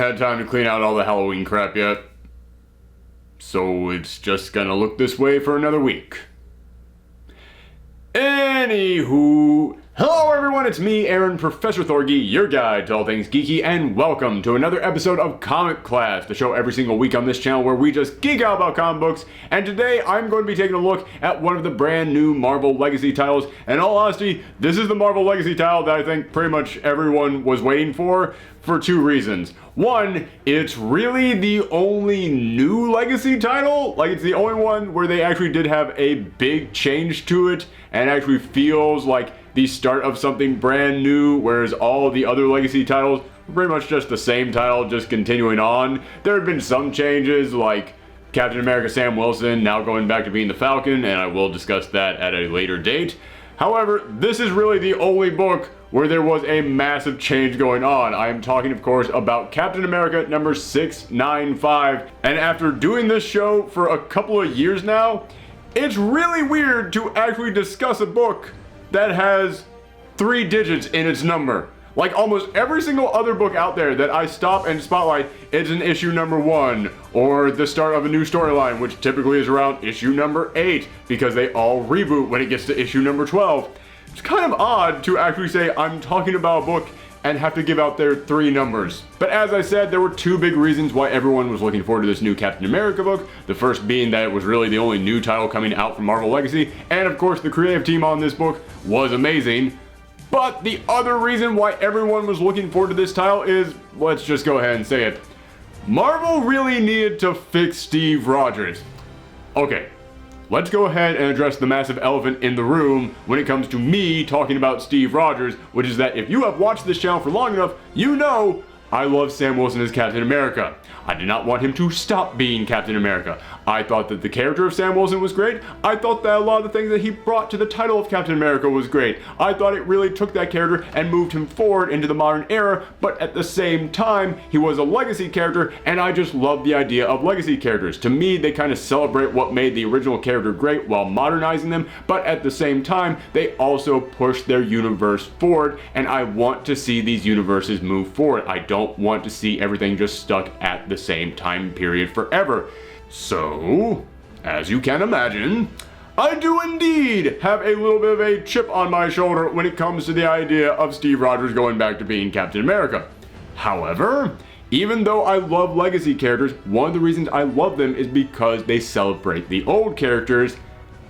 had time to clean out all the Halloween crap yet. So it's just gonna look this way for another week. Anywho, hello everyone, it's me, Aaron, Professor Thorgy, your guide to all things geeky, and welcome to another episode of Comic Class, the show every single week on this channel where we just geek out about comic books. And today I'm going to be taking a look at one of the brand new Marvel Legacy titles. In all honesty, this is the Marvel Legacy title that I think pretty much everyone was waiting for two reasons. One, it's really the only new Legacy title. Like, it's the only one where they actually did have a big change to it and actually feels like the start of something brand new, whereas all the other Legacy titles were pretty much just the same title, just continuing on. There have been some changes, like Captain America Sam Wilson now going back to being the Falcon, and I will discuss that at a later date. However, this is really the only book where there was a massive change going on. I am talking, of course, about Captain America number 695. And after doing this show for a couple of years now, it's really weird to actually discuss a book that has 3 digits in its number. Like almost every single other book out there that I stop and spotlight, it's an issue number 1, or the start of a new storyline, which typically is around issue number 8, because they all reboot when it gets to issue number 12. It's kind of odd to actually say I'm talking about a book and have to give out their 3 numbers. But as I said, there were 2 big reasons why everyone was looking forward to this new Captain America book. The first being that it was really the only new title coming out from Marvel Legacy, and of course the creative team on this book was amazing. But the other reason why everyone was looking forward to this title is, let's just go ahead and say it, Marvel really needed to fix Steve Rogers. Okay, let's go ahead and address the massive elephant in the room when it comes to me talking about Steve Rogers, which is that if you have watched this channel for long enough, you know I love Sam Wilson as Captain America. I did not want him to stop being Captain America. I thought that the character of Sam Wilson was great. I thought that a lot of the things that he brought to the title of Captain America was great. I thought it really took that character and moved him forward into the modern era, but at the same time, he was a legacy character, and I just love the idea of legacy characters. To me, they kind of celebrate what made the original character great while modernizing them, but at the same time, they also push their universe forward, and I want to see these universes move forward. I don't want to see everything just stuck at the same time period forever. So, as you can imagine, I do indeed have a little bit of a chip on my shoulder when it comes to the idea of Steve Rogers going back to being Captain America. However, even though I love legacy characters, one of the reasons I love them is because they celebrate the old characters.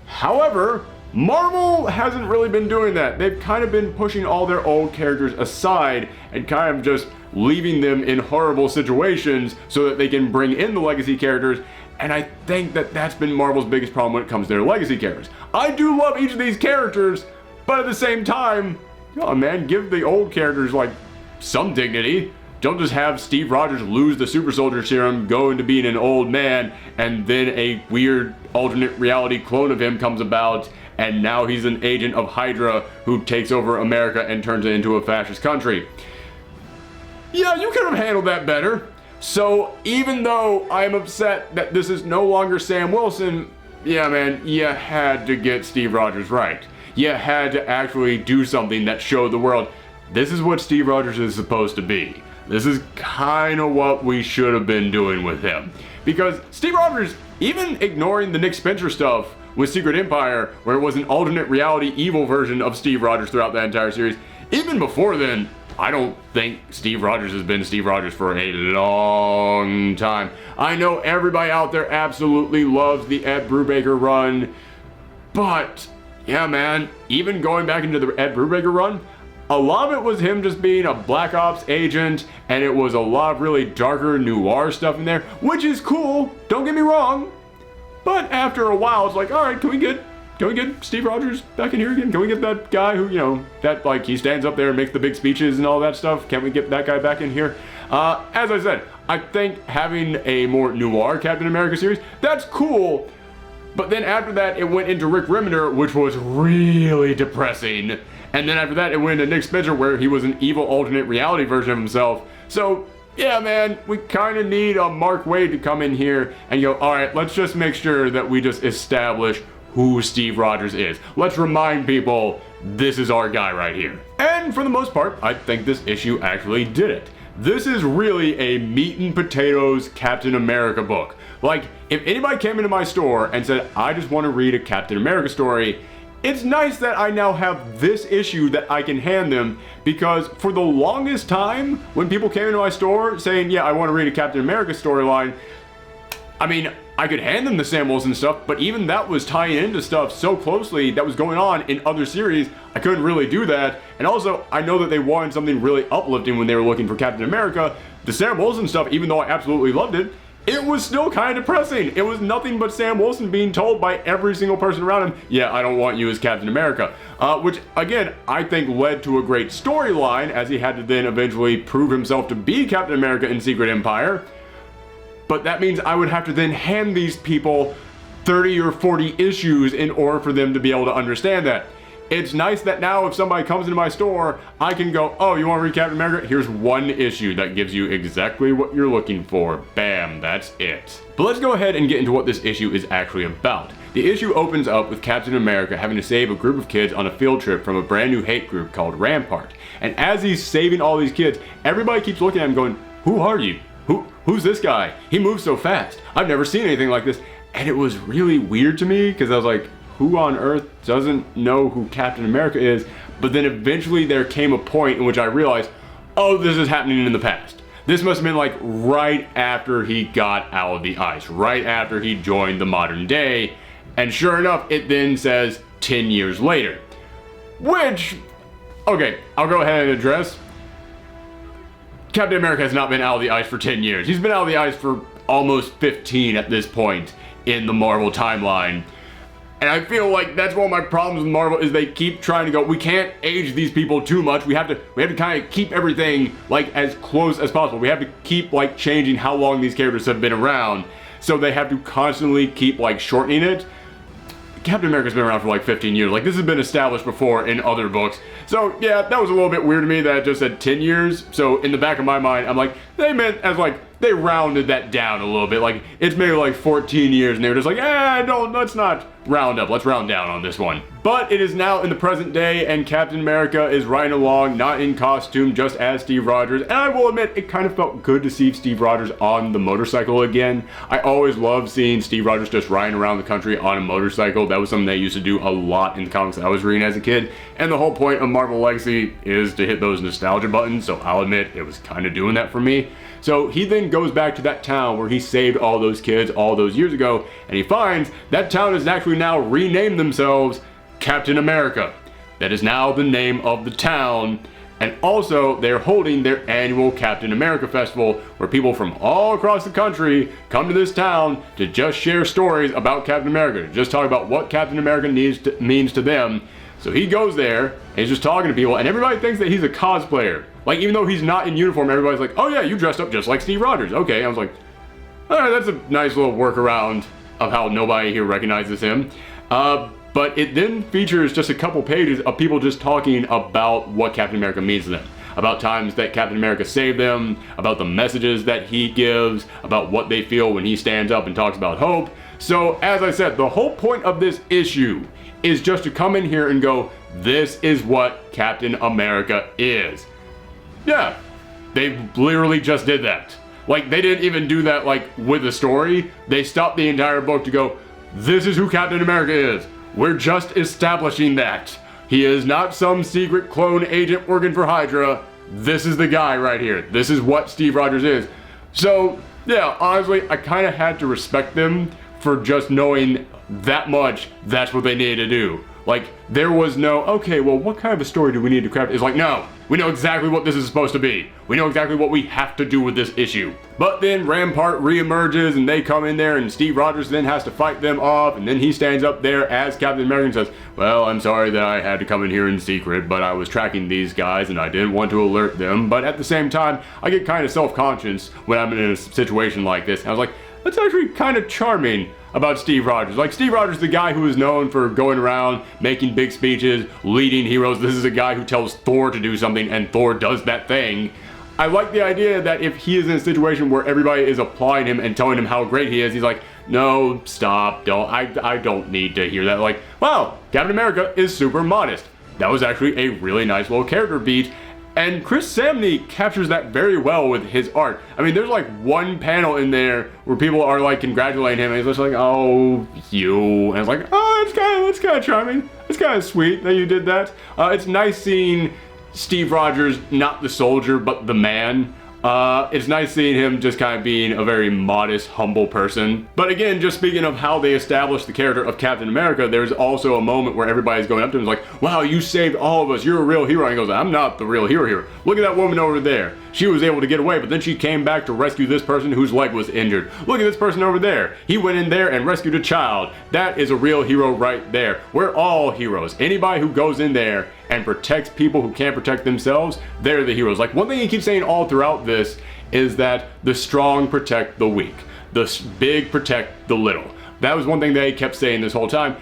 However, Marvel hasn't really been doing that. They've kind of been pushing all their old characters aside and kind of just leaving them in horrible situations so that they can bring in the legacy characters. And I think that that's been Marvel's biggest problem when it comes to their legacy characters. I do love each of these characters, but at the same time, oh man, give the old characters like some dignity. Don't just have Steve Rogers lose the super soldier serum, go into being an old man, and then a weird alternate reality clone of him comes about, and now he's an agent of Hydra who takes over America and turns it into a fascist country. Yeah, you could have handled that better. So even though I'm upset that this is no longer Sam Wilson, yeah man, you had to get Steve Rogers right. You had to actually do something that showed the world, this is what Steve Rogers is supposed to be. This is kind of what we should have been doing with him. Because Steve Rogers, even ignoring the Nick Spencer stuff with Secret Empire, where it was an alternate reality evil version of Steve Rogers throughout that entire series, even before then, I don't think Steve Rogers has been Steve Rogers for a long time. I know everybody out there absolutely loves the Ed Brubaker run, but yeah man, even going back into the Ed Brubaker run, a lot of it was him just being a Black Ops agent, and it was a lot of really darker noir stuff in there, which is cool, don't get me wrong, but after a while it's like, alright, can we get Steve Rogers back in here again? Can we get that guy who, you know, that like he stands up there and makes the big speeches and all that stuff? Can we get that guy back in here? As I said, I think having a more noir Captain America series, that's cool. But then after that, it went into Rick Remender, which was really depressing. And then after that, it went into Nick Spencer, where he was an evil alternate reality version of himself. So yeah, man, we kind of need a Mark Waid to come in here and go, all right, let's just make sure that we just establish who Steve Rogers is. Let's remind people, this is our guy right here. And for the most part, I think this issue actually did it. this is really a meat and potatoes Captain America book. Like, if anybody came into my store and said, I just want to read a Captain America story, it's nice that I now have this issue that I can hand them, because for the longest time, when people came into my store saying, yeah, I want to read a Captain America storyline, I mean, I could hand them the Sam Wilson stuff, but even that was tying into stuff so closely that was going on in other series, I couldn't really do that. And also, I know that they wanted something really uplifting when they were looking for Captain America. The Sam Wilson stuff, even though I absolutely loved it, it was still kind of depressing. It was nothing but Sam Wilson being told by every single person around him, yeah, I don't want you as Captain America. Which, again, I think led to a great storyline, as he had to then eventually prove himself to be Captain America in Secret Empire. But that means I would have to then hand these people 30 or 40 issues in order for them to be able to understand that. It's nice that now if somebody comes into my store, I can go, oh, you want to read Captain America? Here's one issue that gives you exactly what you're looking for. Bam, that's it. But let's go ahead and get into what this issue is actually about. The issue opens up with Captain America having to save a group of kids on a field trip from a brand new hate group called Rampart. And as he's saving all these kids, everybody keeps looking at him going, who are you? Who's this guy? He moves so fast. I've never seen anything like this. And it was really weird to me, because I was like, who on earth doesn't know who Captain America is? But then eventually there came a point in which I realized, oh, this is happening in the past. This must have been like right after he got out of the ice, right after he joined the modern day. And sure enough, it then says 10 years later. Which, okay, I'll go ahead and address. Captain America has not been out of the ice for 10 years. He's been out of the ice for almost 15 at this point in the Marvel timeline. And I feel like that's one of my problems with Marvel, is they keep trying to go, we can't age these people too much. We have to kind of keep everything like as close as possible. We have to keep like changing how long these characters have been around. So they have to constantly keep like shortening it. Captain America's been around for like 15 years. Like, this has been established before in other books. So yeah, that was a little bit weird to me that it just said 10 years. So in the back of my mind, I'm like, they meant as like, they rounded that down a little bit. Like, it's maybe like 14 years, and they were just like, let's not round up. Let's round down on this one. But it is now in the present day, and Captain America is riding along, not in costume, just as Steve Rogers. And I will admit, it kind of felt good to see Steve Rogers on the motorcycle again. I always loved seeing Steve Rogers just riding around the country on a motorcycle. That was something they used to do a lot in the comics that I was reading as a kid. And the whole point of Marvel Legacy is to hit those nostalgia buttons, so I'll admit it was kind of doing that for me. So he then goes back to that town where he saved all those kids all those years ago, and he finds that town has actually now renamed themselves Captain America. That is now the name of the town, and also they're holding their annual Captain America Festival, where people from all across the country come to this town to just share stories about Captain America, to just talk about what Captain America means to them. So he goes there, and he's just talking to people, and everybody thinks that he's a cosplayer. Like, even though he's not in uniform, everybody's like, oh yeah, you dressed up just like Steve Rogers. Okay, I was like, alright, that's a nice little workaround of how nobody here recognizes him. But it then features just a couple pages of people just talking about what Captain America means to them. About times that Captain America saved them, about the messages that he gives, about what they feel when he stands up and talks about hope. So, as I said, the whole point of this issue is just to come in here and go, this is what Captain America is. Yeah, they literally just did that. Like, they didn't even do that, like, with the story. They stopped the entire book to go, this is who Captain America is. We're just establishing that. He is not some secret clone agent working for Hydra. This is the guy right here. This is what Steve Rogers is. So, yeah, honestly, I kind of had to respect them for just knowing that much. That's what they needed to do. Like, there was no, okay, well, what kind of a story do we need to craft? It's like, no, we know exactly what this is supposed to be. We know exactly what we have to do with this issue. But then Rampart reemerges, and they come in there, and Steve Rogers then has to fight them off, and then he stands up there as Captain America and says, well, I'm sorry that I had to come in here in secret, but I was tracking these guys, and I didn't want to alert them. But at the same time, I get kind of self-conscious when I'm in a situation like this. And I was like, that's actually kind of charming about Steve Rogers. Like, Steve Rogers, the guy who is known for going around, making big speeches, leading heroes. This is a guy who tells Thor to do something, and Thor does that thing. I like the idea that if he is in a situation where everybody is applying him and telling him how great he is, he's like, no, stop, I don't need to hear that. Like, wow, Captain America is super modest. That was actually a really nice little character beat. And Chris Samney captures that very well with his art. I mean, there's like one panel in there where people are like congratulating him, and he's just like, "Oh, you," and it's like, "Oh, that's kind of charming. It's kind of sweet that you did that." It's nice seeing Steve Rogers, not the soldier, but the man. It's nice seeing him just kind of being a very modest, humble person. But again, just speaking of how they established the character of Captain America, there's also a moment where everybody's going up to him and is like, "Wow, you saved all of us. You're a real hero." And he goes, "I'm not the real hero here. Look at that woman over there. She was able to get away, but then she came back to rescue this person whose leg was injured. Look at this person over there. He went in there and rescued a child. That is a real hero right there." We're all heroes. Anybody who goes in there and protects people who can't protect themselves, they're the heroes. Like, one thing he keeps saying all throughout this is that the strong protect the weak. The big protect the little. That was one thing that he kept saying this whole time,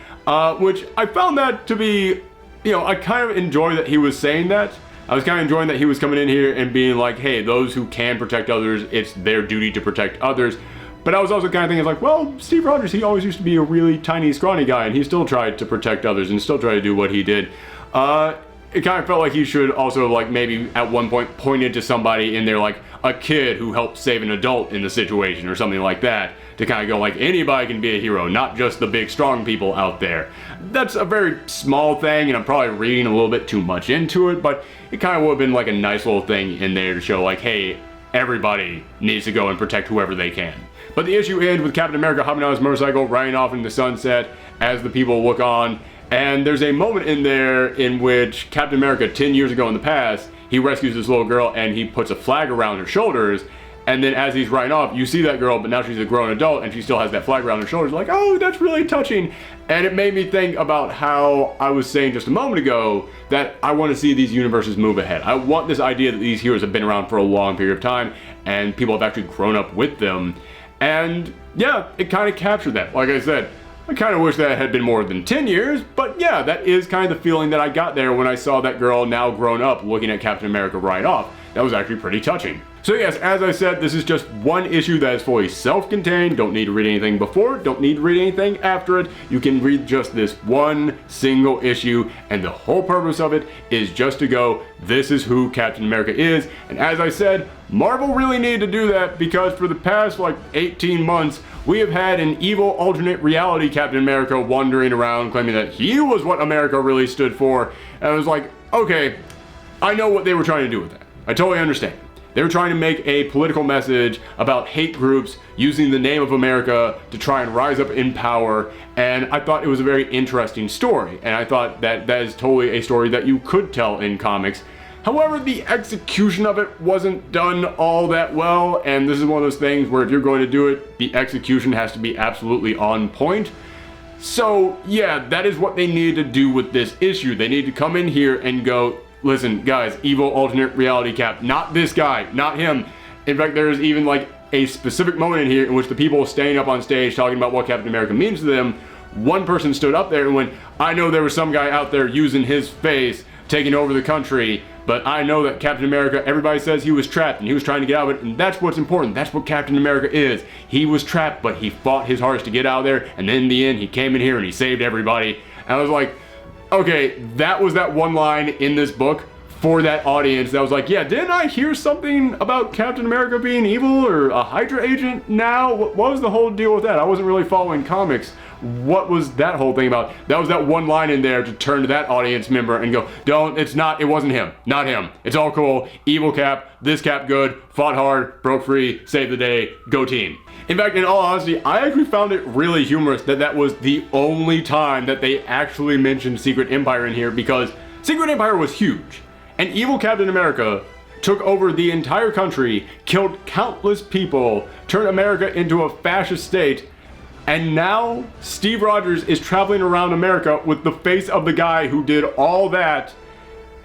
which I found that to be, I kind of enjoy that he was saying that. I was kind of enjoying that he was coming in here and being like, hey, those who can protect others, it's their duty to protect others. But I was also kind of thinking like, well, Steve Rogers, he always used to be a really tiny, scrawny guy, and he still tried to protect others and still tried to do what he did. It kind of felt like he should also, like, maybe at one point pointed to somebody in there, like a kid who helped save an adult in the situation or something like that, to kind of go like, anybody can be a hero, not just the big strong people out there. That's a very small thing, and I'm probably reading a little bit too much into it, but it kind of would have been like a nice little thing in there to show like, hey, everybody needs to go and protect whoever they can. But the issue ends with Captain America hopping on his motorcycle, riding off into the sunset as the people look on. And there's a moment in there in which Captain America, 10 years ago in the past, he rescues this little girl and he puts a flag around her shoulders. And then as he's riding off, you see that girl, but now she's a grown adult and she still has that flag around her shoulders. Like, oh, that's really touching. And it made me think about how I was saying just a moment ago that I want to see these universes move ahead. I want this idea that these heroes have been around for a long period of time and people have actually grown up with them. And yeah, it kind of captured that. Like I said, I kind of wish that had been more than 10 years, but yeah, that is kind of the feeling that I got there when I saw that girl now grown up looking at Captain America ride off. That was actually pretty touching. So yes, as I said, this is just one issue that is fully self-contained. Don't need to read anything before, don't need to read anything after it. You can read just this one single issue, and the whole purpose of it is just to go, this is who Captain America is. And as I said, Marvel really needed to do that because for the past like 18 months, we have had an evil alternate reality Captain America wandering around claiming that he was what America really stood for. And I was like, okay, I know what they were trying to do with that. I totally understand. They were trying to make a political message about hate groups using the name of America to try and rise up in power, and I thought it was a very interesting story, and I thought that that is totally a story that you could tell in comics. However, the execution of it wasn't done all that well, and this is one of those things where if you're going to do it, the execution has to be absolutely on point. So yeah, that is what they needed to do with this issue. They need to come in here and go, listen, guys, evil alternate reality Cap, not this guy, not him. In fact, there's even like a specific moment in here in which the people standing up on stage talking about what Captain America means to them, one person stood up there and went, I know there was some guy out there using his face, taking over the country, but I know that Captain America, everybody says he was trapped and he was trying to get out of it, and that's what's important. That's what Captain America is. He was trapped, but he fought his hardest to get out of there, and then in the end, he came in here and he saved everybody. And I was like, okay, that was that one line in this book for that audience that was like, yeah, didn't I hear something about Captain America being evil or a Hydra agent now? What was the whole deal with that? I wasn't really following comics. What was that whole thing about? That was that one line in there to turn to that audience member and go, it wasn't him, not him. It's all cool, evil Cap, this Cap good, fought hard, broke free, saved the day, go team. In fact, in all honesty, I actually found it really humorous that that was the only time that they actually mentioned Secret Empire in here, because Secret Empire was huge. And evil Captain America took over the entire country, killed countless people, turned America into a fascist state, and now Steve Rogers is traveling around America with the face of the guy who did all that.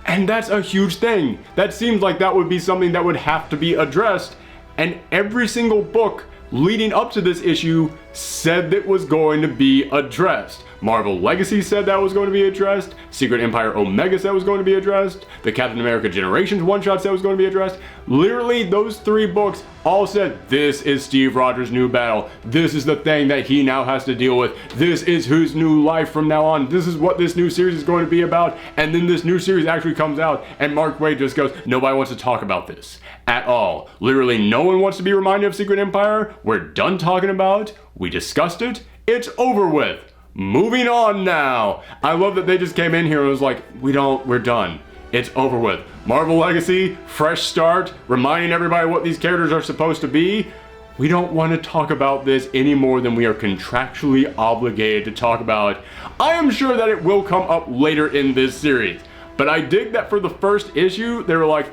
And that's a huge thing. That seems like that would be something that would have to be addressed. And every single book leading up to this issue said that was going to be addressed. Marvel Legacy said that was going to be addressed. Secret Empire Omega said was going to be addressed. The Captain America Generations one-shot said was going to be addressed. Literally, those 3 books all said, this is Steve Rogers' new battle. This is the thing that he now has to deal with. This is his new life from now on. This is what this new series is going to be about. And then this new series actually comes out, and Mark Waid just goes, nobody wants to talk about this at all. Literally, no one wants to be reminded of Secret Empire. We're done talking about it. We discussed it. It's over with. Moving on now. I love that they just came in here and was like, we're done. It's over with. Marvel Legacy, fresh start, reminding everybody what these characters are supposed to be. We don't want to talk about this any more than we are contractually obligated to talk about. I am sure that it will come up later in this series, but I dig that for the first issue, they were like,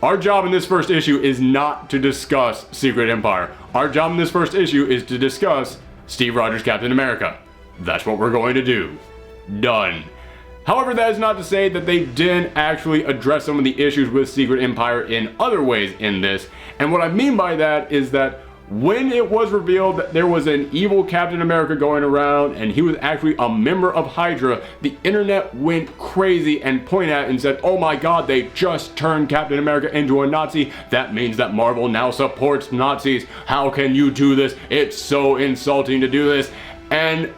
our job in this first issue is not to discuss Secret Empire. Our job in this first issue is to discuss Steve Rogers' Captain America. That's what we're going to do. Done. However, that is not to say that they didn't actually address some of the issues with Secret Empire in other ways in this. And what I mean by that is that when it was revealed that there was an evil Captain America going around and he was actually a member of Hydra, the internet went crazy and pointed at it and said, oh my god, they just turned Captain America into a Nazi. That means that Marvel now supports Nazis. How can you do this? It's so insulting to do this. And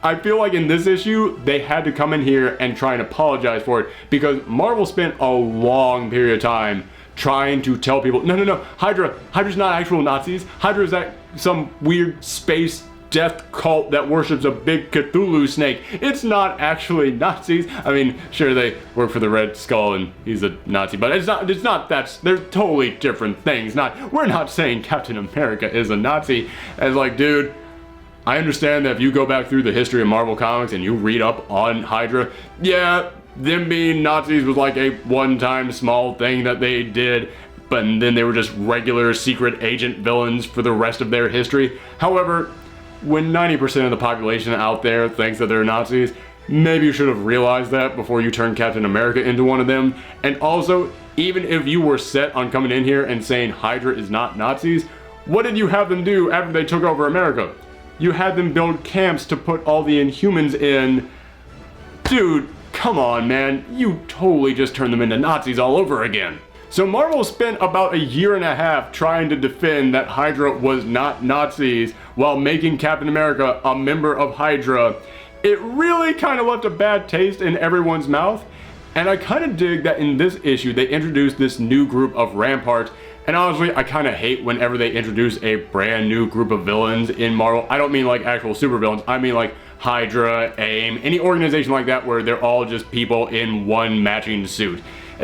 I feel like in this issue, they had to come in here and try and apologize for it, because Marvel spent a long period of time trying to tell people, no, Hydra's not actual Nazis. Hydra is that some weird space death cult that worships a big Cthulhu snake. It's not actually Nazis. I mean, sure, they work for the Red Skull and he's a Nazi, but it's not they're totally different things. We're not saying Captain America is a Nazi. As like, dude, I understand that if you go back through the history of Marvel Comics and you read up on Hydra, yeah, them being Nazis was like a one-time small thing that they did, but then they were just regular secret agent villains for the rest of their history. However, when 90% of the population out there thinks that they're Nazis, maybe you should have realized that before you turned Captain America into one of them. And also, even if you were set on coming in here and saying Hydra is not Nazis, what did you have them do after they took over America? You had them build camps to put all the Inhumans in. Dude, come on, man. You totally just turned them into Nazis all over again. So Marvel spent about a year and a half trying to defend that Hydra was not Nazis while making Captain America a member of Hydra. It really kind of left a bad taste in everyone's mouth. And I kind of dig that in this issue they introduced this new group of Ramparts. And honestly, I kind of hate whenever they introduce a brand new group of villains in Marvel. I don't mean like actual supervillains. I mean like Hydra, AIM, any organization like that where they're all just people in one matching suit.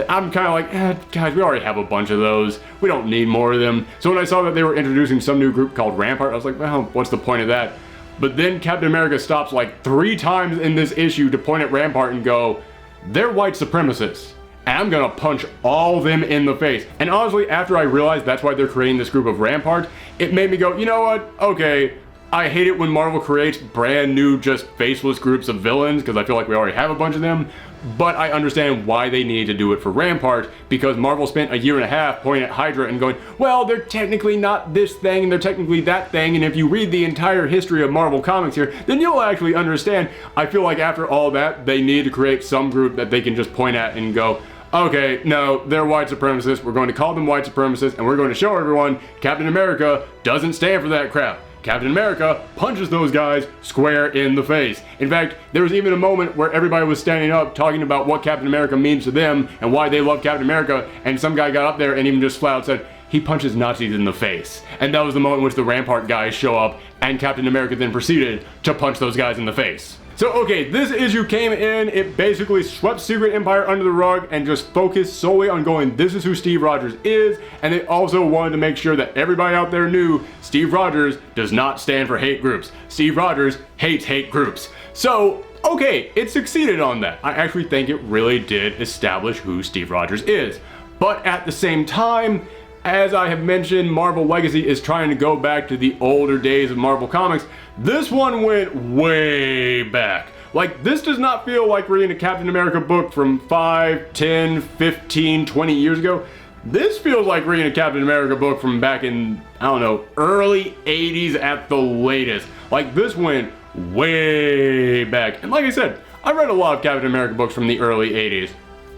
I'm kind of like, guys, we already have a bunch of those. We don't need more of them. So when I saw that they were introducing some new group called Rampart, I was like, well, what's the point of that? But then Captain America stops like 3 times in this issue to point at Rampart and go, they're white supremacists. And I'm gonna punch all of them in the face. And honestly, after I realized that's why they're creating this group of Rampart, it made me go, you know what? Okay, I hate it when Marvel creates brand new, just faceless groups of villains, because I feel like we already have a bunch of them. But I understand why they need to do it for Rampart, because Marvel spent a year and a half pointing at Hydra and going, well, they're technically not this thing, and they're technically that thing, and if you read the entire history of Marvel Comics here, then you'll actually understand. I feel like after all that, they need to create some group that they can just point at and go, okay, no, they're white supremacists, we're going to call them white supremacists, and we're going to show everyone Captain America doesn't stand for that crap. Captain America punches those guys square in the face. In fact, there was even a moment where everybody was standing up talking about what Captain America means to them and why they love Captain America, and some guy got up there and even just flat out said, he punches Nazis in the face. And that was the moment in which the Rampart guys show up, and Captain America then proceeded to punch those guys in the face. So okay, this issue came in, it basically swept Secret Empire under the rug and just focused solely on going, this is who Steve Rogers is, and they also wanted to make sure that everybody out there knew Steve Rogers does not stand for hate groups. Steve Rogers hates hate groups. So, okay, it succeeded on that. I actually think it really did establish who Steve Rogers is. But at the same time, as I have mentioned, Marvel Legacy is trying to go back to the older days of Marvel Comics. This one went way back. Like, this does not feel like reading a Captain America book from 5, 10, 15, 20 years ago. This feels like reading a Captain America book from back in, I don't know, early 80s at the latest. Like, this went way back. And like I said, I read a lot of Captain America books from the early 80s.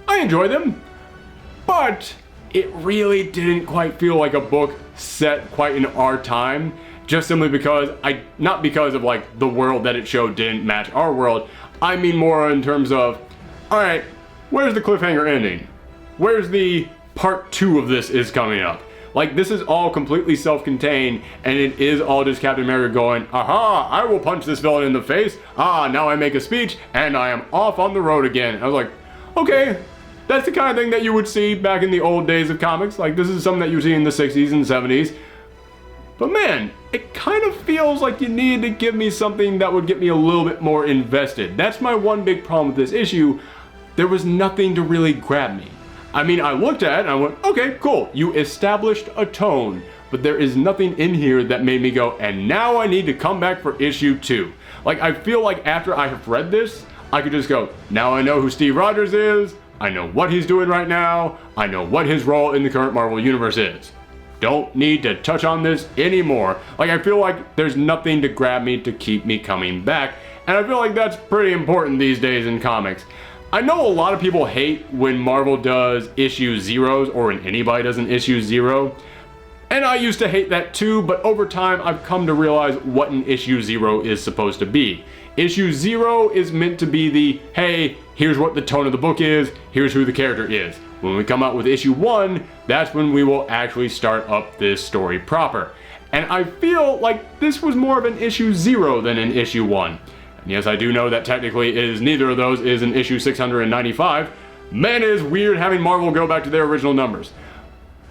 I enjoy them, but it really didn't quite feel like a book set quite in our time, just simply because not because of like the world that it showed didn't match our world. I mean more in terms of, all right, where's the cliffhanger ending? Where's the part 2 of this is coming up? Like, this is all completely self-contained, and it is all just Captain America going, aha, I will punch this villain in the face, now I make a speech, and I am off on the road again. And I was like, okay, that's the kind of thing that you would see back in the old days of comics. Like, this is something that you see in the 60s and 70s. But man, it kind of feels like you needed to give me something that would get me a little bit more invested. That's my one big problem with this issue. There was nothing to really grab me. I mean, I looked at it and I went, okay, cool, you established a tone, but there is nothing in here that made me go, and now I need to come back for issue 2. Like, I feel like after I have read this, I could just go, now I know who Steve Rogers is, I know what he's doing right now, I know what his role in the current Marvel Universe is. Don't need to touch on this anymore. Like, I feel like there's nothing to grab me to keep me coming back, and I feel like that's pretty important these days in comics. I know a lot of people hate when Marvel does issue zeros or when anybody does an issue 0. And I used to hate that too, but over time I've come to realize what an issue 0 is supposed to be. Issue 0 is meant to be the, hey, here's what the tone of the book is, here's who the character is. When we come out with issue 1, that's when we will actually start up this story proper. And I feel like this was more of an issue 0 than an issue 1. And yes, I do know that technically neither of those is an issue 695. Man, it is weird having Marvel go back to their original numbers.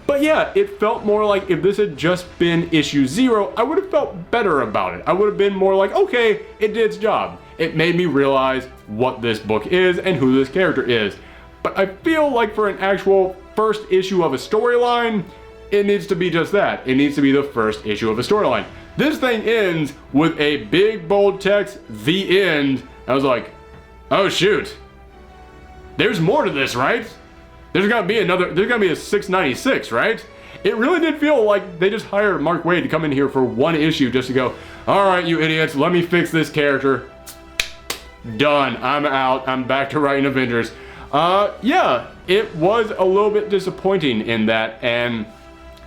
But yeah, it felt more like if this had just been issue 0, I would have felt better about it. I would have been more like, okay, it did its job. It made me realize what this book is and who this character is. But I feel like for an actual first issue of a storyline, it needs to be just that. It needs to be the first issue of a storyline. This thing ends with a big bold text, the end. I was like, oh shoot. There's more to this, right? There's gotta be a 696, right? It really did feel like they just hired Mark Waid to come in here for one issue just to go, all right, you idiots, let me fix this character. Done, I'm out, I'm back to writing Avengers. Yeah, it was a little bit disappointing in that, and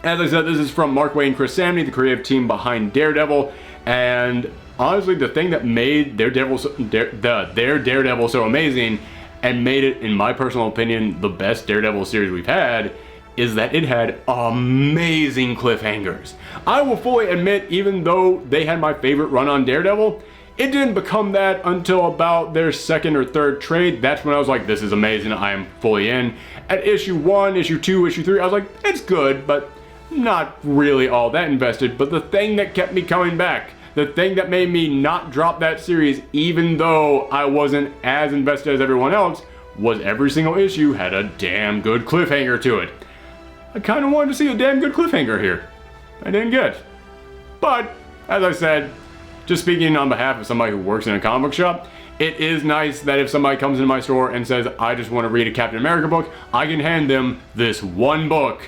as I said, this is from Mark Waid and Chris Samney, the creative team behind Daredevil, and honestly, the thing that made their Daredevil so amazing, and made it, in my personal opinion, the best Daredevil series we've had, is that it had amazing cliffhangers. I will fully admit, even though they had my favorite run on Daredevil, it didn't become that until about their second or third trade. That's when I was like, this is amazing, I am fully in. At issue 1, issue 2, issue 3, I was like, it's good, but not really all that invested. But the thing that kept me coming back, the thing that made me not drop that series even though I wasn't as invested as everyone else, was every single issue had a damn good cliffhanger to it. I kind of wanted to see a damn good cliffhanger here. I didn't get it. But, as I said, just speaking on behalf of somebody who works in a comic book shop, it is nice that if somebody comes into my store and says, I just want to read a Captain America book, I can hand them this one book.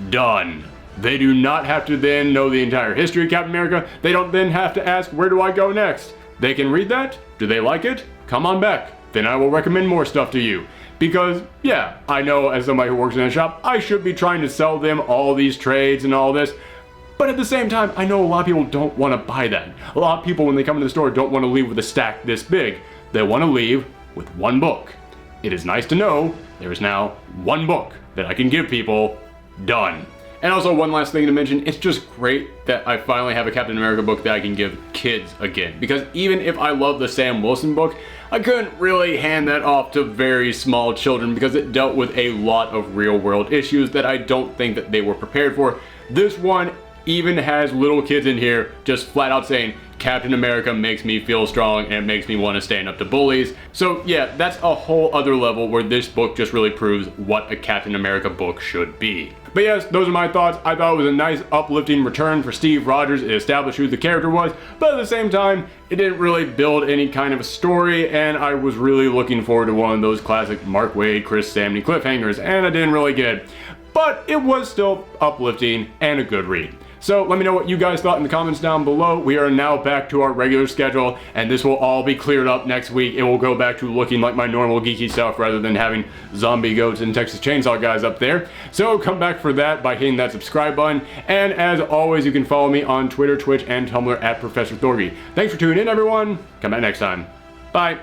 Done. They do not have to then know the entire history of Captain America. They don't then have to ask, where do I go next? They can read that. Do they like it? Come on back. Then I will recommend more stuff to you. Because, yeah, I know as somebody who works in a shop, I should be trying to sell them all these trades and all this. But at the same time, I know a lot of people don't want to buy that. A lot of people, when they come into the store, don't want to leave with a stack this big. They want to leave with one book. It is nice to know there is now one book that I can give people. Done. And also, one last thing to mention, it's just great that I finally have a Captain America book that I can give kids again. Because even if I love the Sam Wilson book, I couldn't really hand that off to very small children because it dealt with a lot of real world issues that I don't think that they were prepared for. This one even has little kids in here just flat out saying, Captain America makes me feel strong and it makes me want to stand up to bullies. So yeah, that's a whole other level where this book just really proves what a Captain America book should be. But yes, those are my thoughts. I thought it was a nice uplifting return for Steve Rogers. It established who the character was, but at the same time, it didn't really build any kind of a story, and I was really looking forward to one of those classic Mark Waid, Chris Samney cliffhangers, and I didn't really get it. But it was still uplifting and a good read. So let me know what you guys thought in the comments down below. We are now back to our regular schedule, and this will all be cleared up next week. It will go back to looking like my normal geeky self rather than having zombie goats and Texas Chainsaw guys up there. So come back for that by hitting that subscribe button. And as always, you can follow me on Twitter, Twitch, and Tumblr at Professor Thorgy. Thanks for tuning in, everyone. Come back next time. Bye.